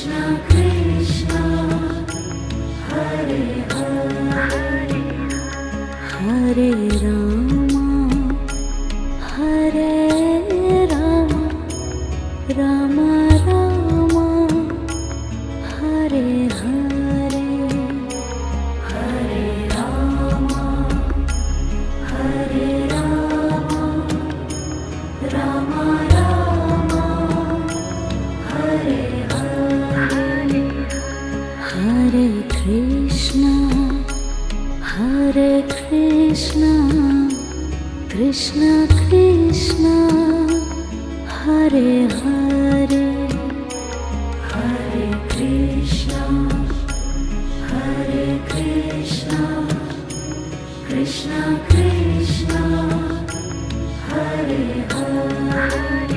Krishna Krishna Hare Hare Hare Rama Hare Rama Rama Rama Hare Hare Hare Rama Hare Rama Rama Rama Hare Hare Hare Krishna Krishna Krishna Hare Hare Hare Krishna Krishna Krishna Hare Hare